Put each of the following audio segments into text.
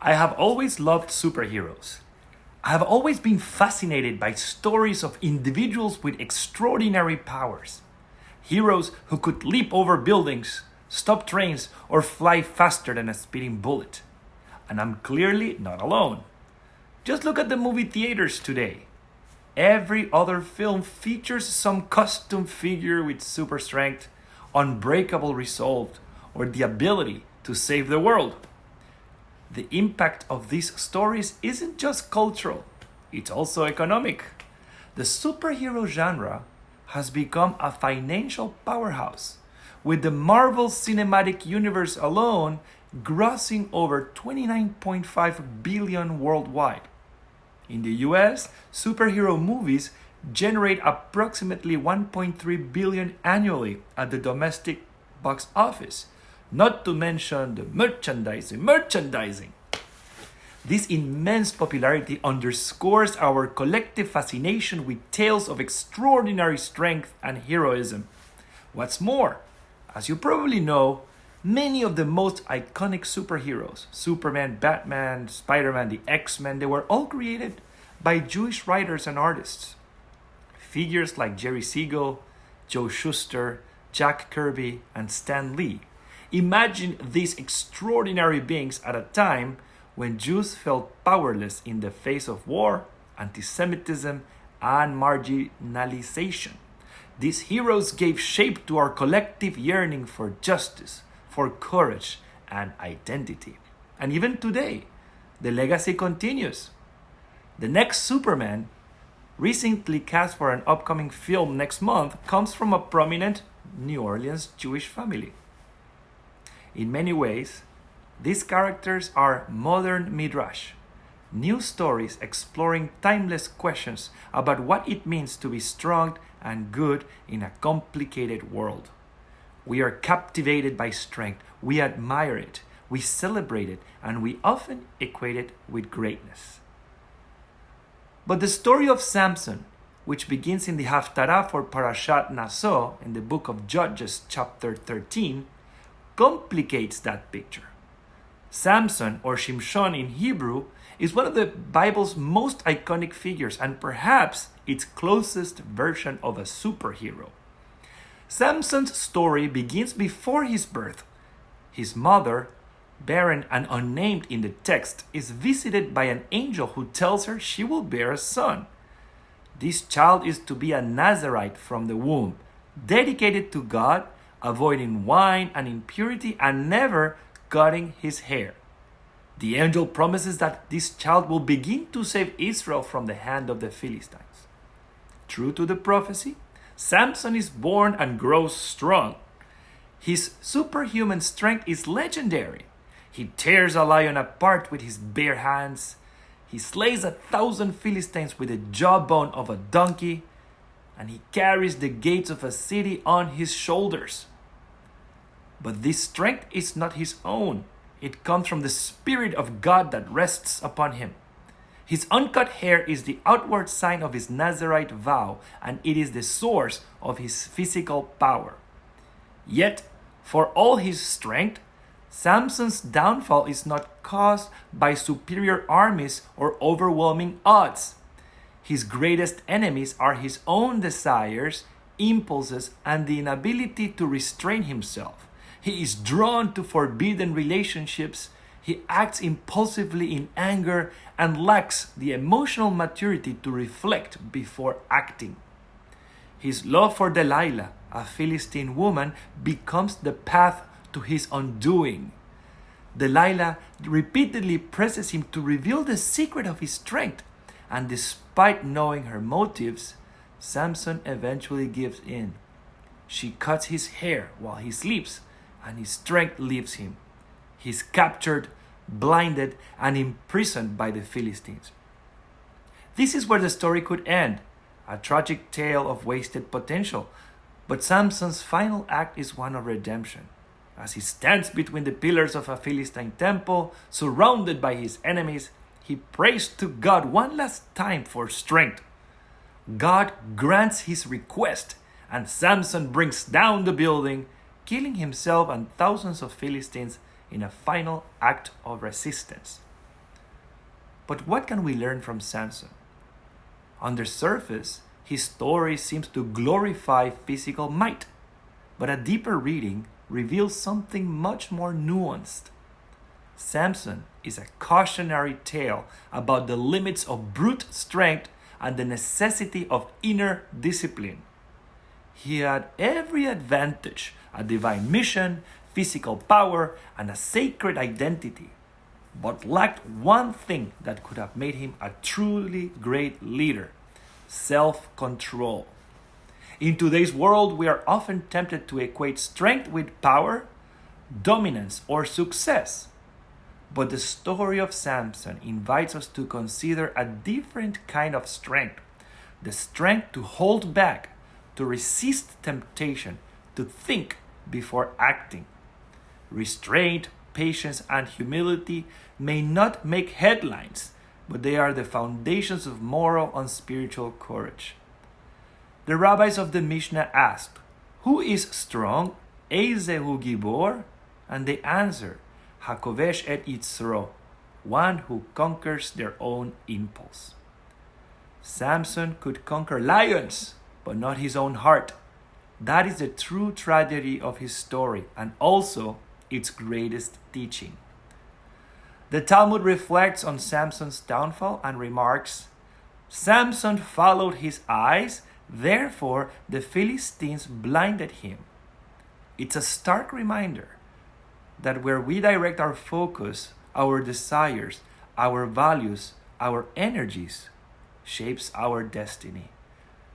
I have always loved superheroes. I have always been fascinated by stories of individuals with extraordinary powers. Heroes who could leap over buildings, stop trains, or fly faster than a speeding bullet. And I'm clearly not alone. Just look at the movie theaters today. Every other film features some custom figure with super strength, unbreakable resolve, or the ability to save the world. The impact of these stories isn't just cultural, it's also economic. The superhero genre has become a financial powerhouse, with the Marvel Cinematic Universe alone grossing over $29.5 billion worldwide. In the US, superhero movies generate approximately $1.3 billion annually at the domestic box office, not to mention the merchandising. This immense popularity underscores our collective fascination with tales of extraordinary strength and heroism. What's more, as you probably know, many of the most iconic superheroes, Superman, Batman, Spider-Man, the X-Men, they were all created by Jewish writers and artists. Figures like Jerry Siegel, Joe Shuster, Jack Kirby, and Stan Lee. Imagine these extraordinary beings at a time when Jews felt powerless in the face of war, anti-Semitism, and marginalization. These heroes gave shape to our collective yearning for justice, for courage, and identity. And even today, the legacy continues. The next Superman, recently cast for an upcoming film next month, comes from a prominent New Orleans Jewish family. In many ways, these characters are modern midrash, new stories exploring timeless questions about what it means to be strong and good in a complicated world. We are captivated by strength, we admire it, we celebrate it, and we often equate it with greatness. But the story of Samson, which begins in the Haftarah for Parashah Nasso in the book of Judges, chapter 13, complicates that picture. Samson, or Shimshon in Hebrew, is one of the Bible's most iconic figures and perhaps its closest version of a superhero. Samson's story begins before his birth. His mother, barren and unnamed in the text, is visited by an angel who tells her she will bear a son. This child is to be a Nazarite from the womb, dedicated to God, avoiding wine and impurity, and never cutting his hair. The angel promises that this child will begin to save Israel from the hand of the Philistines. True to the prophecy, Samson is born and grows strong. His superhuman strength is legendary. He tears a lion apart with his bare hands. He slays 1,000 Philistines with the jawbone of a donkey, and he carries the gates of a city on his shoulders. But this strength is not his own. It comes from the Spirit of God that rests upon him. His uncut hair is the outward sign of his Nazarite vow, and it is the source of his physical power. Yet, for all his strength, Samson's downfall is not caused by superior armies or overwhelming odds. His greatest enemies are his own desires, impulses, and the inability to restrain himself. He is drawn to forbidden relationships. He acts impulsively in anger and lacks the emotional maturity to reflect before acting. His love for Delilah, a Philistine woman, becomes the path to his undoing. Delilah repeatedly presses him to reveal the secret of his strength, and despite knowing her motives, Samson eventually gives in. She cuts his hair while he sleeps, and his strength leaves him. He's captured, blinded, and imprisoned by the Philistines. This is where the story could end, a tragic tale of wasted potential. But Samson's final act is one of redemption. As he stands between the pillars of a Philistine temple, surrounded by his enemies, he prays to God one last time for strength. God grants his request, and Samson brings down the building, killing himself and thousands of Philistines in a final act of resistance. But what can we learn from Samson? On the surface, his story seems to glorify physical might, but a deeper reading reveals something much more nuanced. Samson is a cautionary tale about the limits of brute strength and the necessity of inner discipline. He had every advantage: a divine mission, physical power, and a sacred identity, but lacked one thing that could have made him a truly great leader: self-control. In today's world, we are often tempted to equate strength with power, dominance, or success. But the story of Samson invites us to consider a different kind of strength: the strength to hold back, to resist temptation, to think before acting. Restraint, patience, and humility may not make headlines, but they are the foundations of moral and spiritual courage. The rabbis of the Mishnah asked, "Who is strong? Eizehu Gibor?" And they answered, "Hakovesh et Yitzro," one who conquers their own impulse. Samson could conquer lions, but not his own heart. That is the true tragedy of his story, and also its greatest teaching. The Talmud reflects on Samson's downfall and remarks, "Samson followed his eyes, therefore the Philistines blinded him." It's a stark reminder that where we direct our focus, our desires, our values, our energies, shapes our destiny.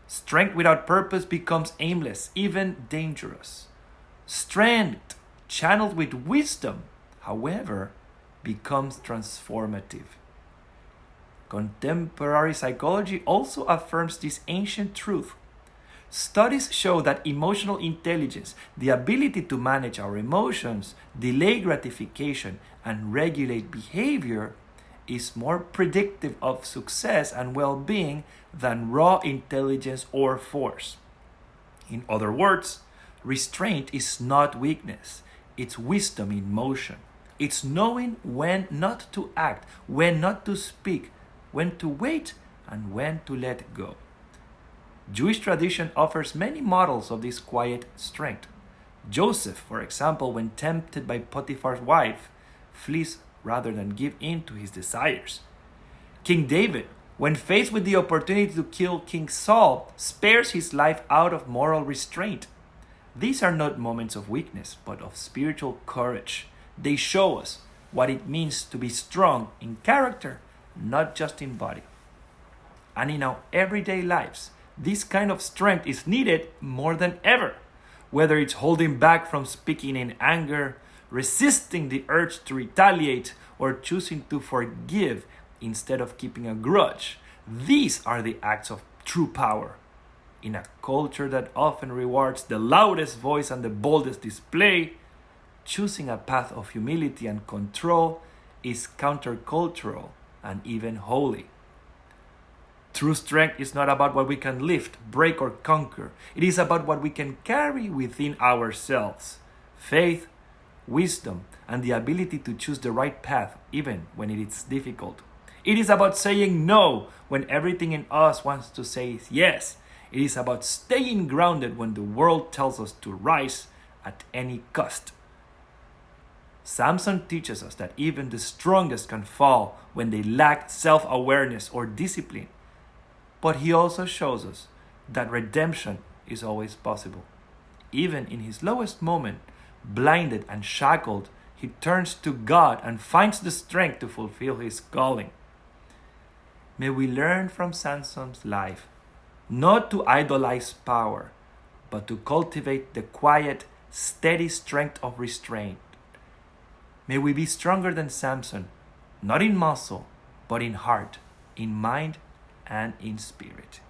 Strength without purpose becomes aimless, even dangerous. Strength channeled with wisdom, however, becomes transformative. Contemporary psychology also affirms this ancient truth. Studies show that emotional intelligence, the ability to manage our emotions, delay gratification, and regulate behavior, is more predictive of success and well-being than raw intelligence or force. In other words, restraint is not weakness, it's wisdom in motion. It's knowing when not to act, when not to speak, when to wait, and when to let go. Jewish tradition offers many models of this quiet strength. Joseph, for example, when tempted by Potiphar's wife, flees rather than give in to his desires. King David, when faced with the opportunity to kill King Saul, spares his life out of moral restraint. These are not moments of weakness, but of spiritual courage. They show us what it means to be strong in character, not just in body. And in our everyday lives, this kind of strength is needed more than ever. Whether it's holding back from speaking in anger, resisting the urge to retaliate, or choosing to forgive instead of keeping a grudge, these are the acts of true power. In a culture that often rewards the loudest voice and the boldest display, choosing a path of humility and control is countercultural and even holy. True strength is not about what we can lift, break, or conquer. It is about what we can carry within ourselves: faith, wisdom, and the ability to choose the right path even when it is difficult. It is about saying no when everything in us wants to say yes. It is about staying grounded when the world tells us to rise at any cost. Samson teaches us that even the strongest can fall when they lack self-awareness or discipline. But he also shows us that redemption is always possible. Even in his lowest moment, blinded and shackled, he turns to God and finds the strength to fulfill his calling. May we learn from Samson's life not to idolize power, but to cultivate the quiet, steady strength of restraint. May we be stronger than Samson, not in muscle, but in heart, in mind, and in spirit.